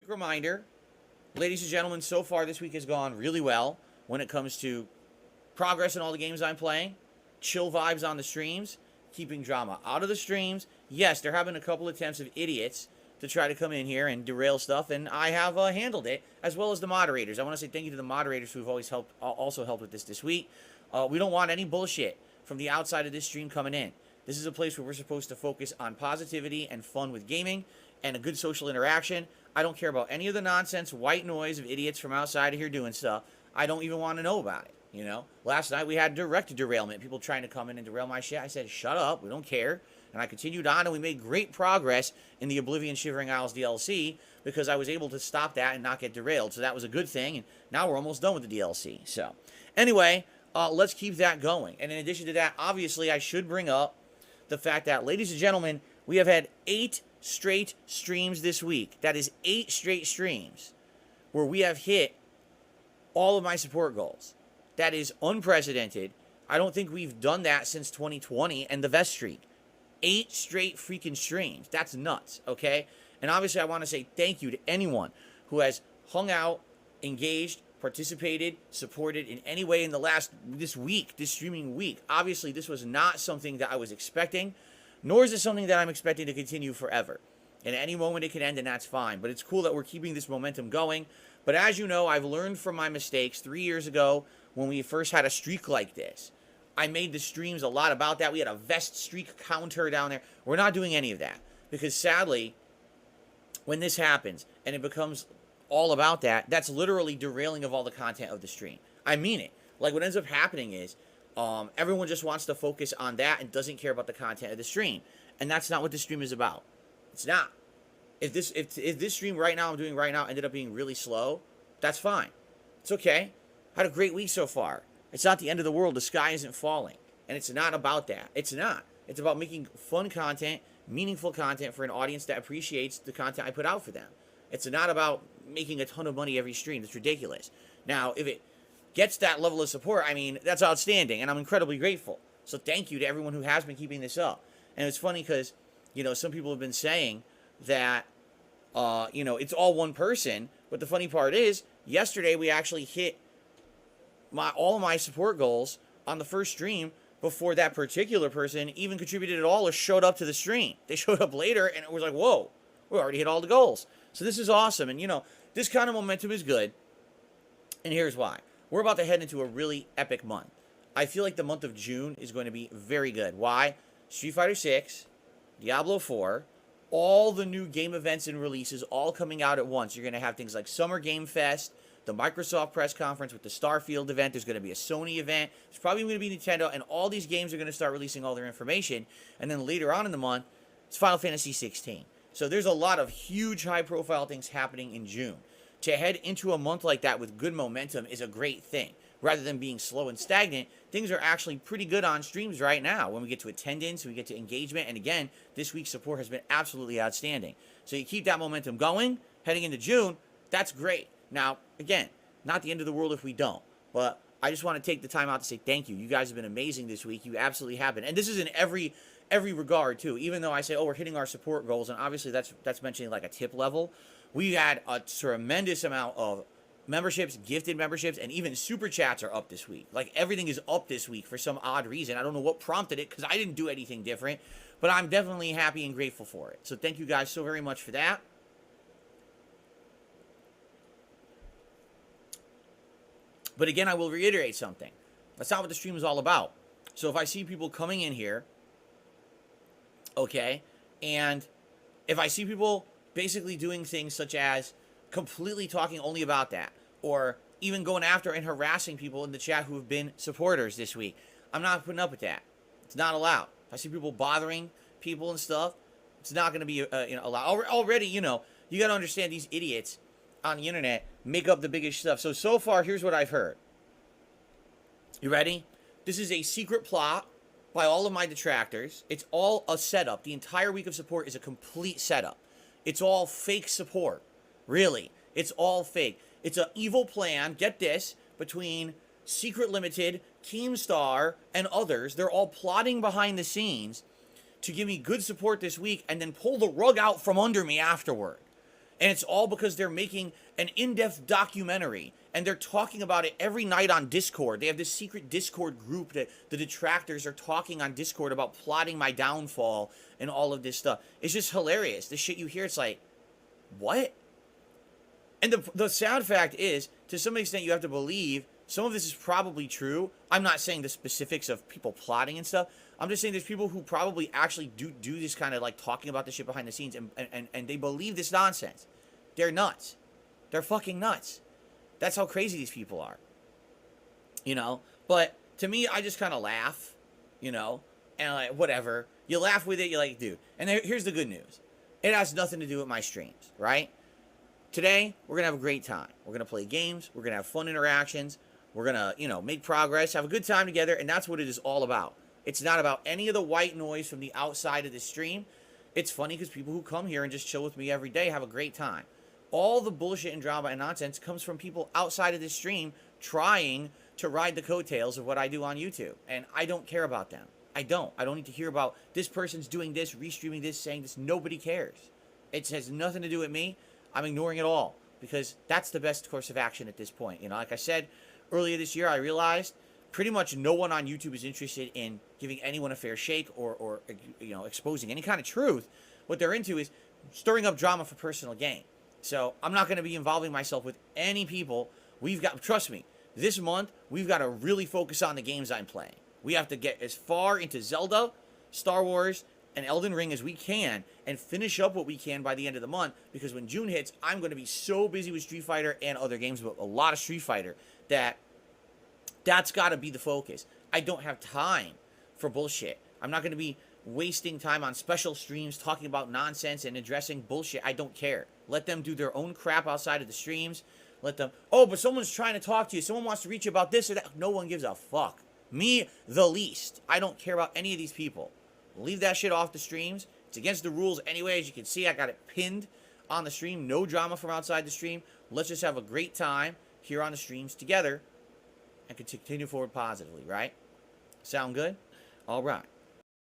reminder, ladies and gentlemen, so far this week has gone really well when it comes to progress in all the games I'm playing, chill vibes on the streams, keeping drama out of the streams. Yes, there have been a couple attempts of idiots to try to come in here and derail stuff, and I have handled it, as well as the moderators. I want to say thank you to the moderators who have always also helped with this week. We don't want any bullshit from the outside of this stream coming in. This is a place where we're supposed to focus on positivity and fun with gaming and a good social interaction. I don't care about any of the nonsense, white noise of idiots from outside of here doing stuff. I don't even want to know about it, you know? Last night we had direct derailment, people trying to come in and derail my shit. I said, shut up, we don't care. And I continued on, and we made great progress in the Oblivion Shivering Isles DLC because I was able to stop that and not get derailed. So that was a good thing, and now we're almost done with the DLC. So anyway, let's keep that going. And in addition to that, obviously, I should bring up the fact that, ladies and gentlemen, we have had 8 straight streams this week. That is 8 straight streams where we have hit all of my support goals. That is unprecedented. I don't think we've done that since 2020 and the Vest streak. 8 straight freaking streams. That's nuts, okay? And obviously I want to say thank you to anyone who has hung out, engaged, participated, supported in any way in this streaming week. Obviously this was not something that I was expecting, nor is it something that I'm expecting to continue forever. And at any moment it can end, and that's fine. But it's cool that we're keeping this momentum going. But as you know, I've learned from my mistakes 3 years ago when we first had a streak like this. I made the streams a lot about that. We had a Vest streak counter down there. We're not doing any of that. Because sadly, when this happens and it becomes all about that, that's literally derailing of all the content of the stream. I mean it. Like, what ends up happening is everyone just wants to focus on that and doesn't care about the content of the stream. And that's not what the stream is about. It's not. If this stream right now I'm doing right now ended up being really slow, that's fine. It's okay. I had a great week so far. It's not the end of the world. The sky isn't falling. And it's not about that. It's not. It's about making fun content, meaningful content for an audience that appreciates the content I put out for them. It's not about making a ton of money every stream. It's ridiculous. Now, if it gets that level of support, I mean, that's outstanding, and I'm incredibly grateful. So thank you to everyone who has been keeping this up. And it's funny because, you know, some people have been saying that, you know, it's all one person. But the funny part is, yesterday we actually hit all of my support goals on the first stream before that particular person even contributed at all or showed up to the stream. They showed up later, and it was like, whoa, we already hit all the goals. So this is awesome. And, you know, this kind of momentum is good. And here's why. We're about to head into a really epic month. I feel like the month of June is going to be very good. Why? Street Fighter 6, Diablo 4, all the new game events and releases all coming out at once. You're going to have things like Summer Game Fest, the Microsoft press conference with the Starfield event. There's going to be a Sony event. There's probably going to be Nintendo, and all these games are going to start releasing all their information. And then later on in the month, it's Final Fantasy 16. So there's a lot of huge high-profile things happening in June. To head into a month like that with good momentum is a great thing. Rather than being slow and stagnant, things are actually pretty good on streams right now. When we get to attendance, we get to engagement, and again, this week's support has been absolutely outstanding. So you keep that momentum going, heading into June, that's great. Now, again, not the end of the world if we don't, but I just want to take the time out to say thank you. You guys have been amazing this week. You absolutely have been. And this is in every regard, too. Even though I say, oh, we're hitting our support goals, and obviously that's mentioning like a tip level, we had a tremendous amount of memberships, gifted memberships, and even super chats are up this week. Like, everything is up this week for some odd reason. I don't know what prompted it because I didn't do anything different, but I'm definitely happy and grateful for it. So thank you guys so very much for that. But again, I will reiterate something. That's not what the stream is all about. So if I see people coming in here, okay, and if I see people basically doing things such as completely talking only about that, or even going after and harassing people in the chat who have been supporters this week, I'm not putting up with that. It's not allowed. If I see people bothering people and stuff, it's not going to be allowed. Already, you know, you got to understand these idiots on the internet make up the biggest stuff. So far, here's what I've heard. You ready? This is a secret plot by all of my detractors. It's all a setup. The entire week of support is a complete setup. It's all fake support. Really. It's all fake. It's an evil plan, get this, between Secret Limited, Keemstar, and others. They're all plotting behind the scenes to give me good support this week and then pull the rug out from under me afterward. And it's all because they're making an in-depth documentary and they're talking about it every night on Discord. They have this secret Discord group that the Detractors are talking on Discord about plotting my downfall and all of this stuff. It's just hilarious. The shit you hear, it's like, what? And the sad fact is, to some extent, you have to believe some of this is probably true. I'm not saying the specifics of people plotting and stuff. I'm just saying there's people who probably actually do this kind of like talking about this shit behind the scenes and they believe this nonsense. They're nuts. They're fucking nuts. That's how crazy these people are. You know? But to me, I just kind of laugh, you know? And like, whatever. You laugh with it, you're like, dude. And here's the good news. It has nothing to do with my streams, right? Today, we're going to have a great time. We're going to play games. We're going to have fun interactions. We're going to, you know, make progress, have a good time together, and that's what it is all about. It's not about any of the white noise from the outside of the stream. It's funny because people who come here and just chill with me every day have a great time. All the bullshit and drama and nonsense comes from people outside of the stream trying to ride the coattails of what I do on YouTube. And I don't care about them. I don't need to hear about this person's doing this, restreaming this, saying this. Nobody cares. It has nothing to do with me. I'm ignoring it all because that's the best course of action at this point. You know, like I said earlier this year, I realized pretty much no one on YouTube is interested in giving anyone a fair shake or you know, exposing any kind of truth. What they're into is stirring up drama for personal gain. So I'm not going to be involving myself with any people. Trust me, this month we've got to really focus on the games I'm playing. We have to get as far into Zelda, Star Wars, and Elden Ring as we can and finish up what we can by the end of the month, because when June hits, I'm going to be so busy with Street Fighter and other games, but a lot of Street Fighter, that's got to be the focus. I don't have time for bullshit. I'm not going to be wasting time on special streams talking about nonsense and addressing bullshit. I don't care. Let them do their own crap outside of the streams. Let them, oh, but someone's trying to talk to you. Someone wants to reach you about this or that. No one gives a fuck. Me, the least. I don't care about any of these people. Leave that shit off the streams. It's against the rules anyway. As you can see, I got it pinned on the stream. No drama from outside the stream. Let's just have a great time here on the streams together and continue forward positively, right? Sound good? All right.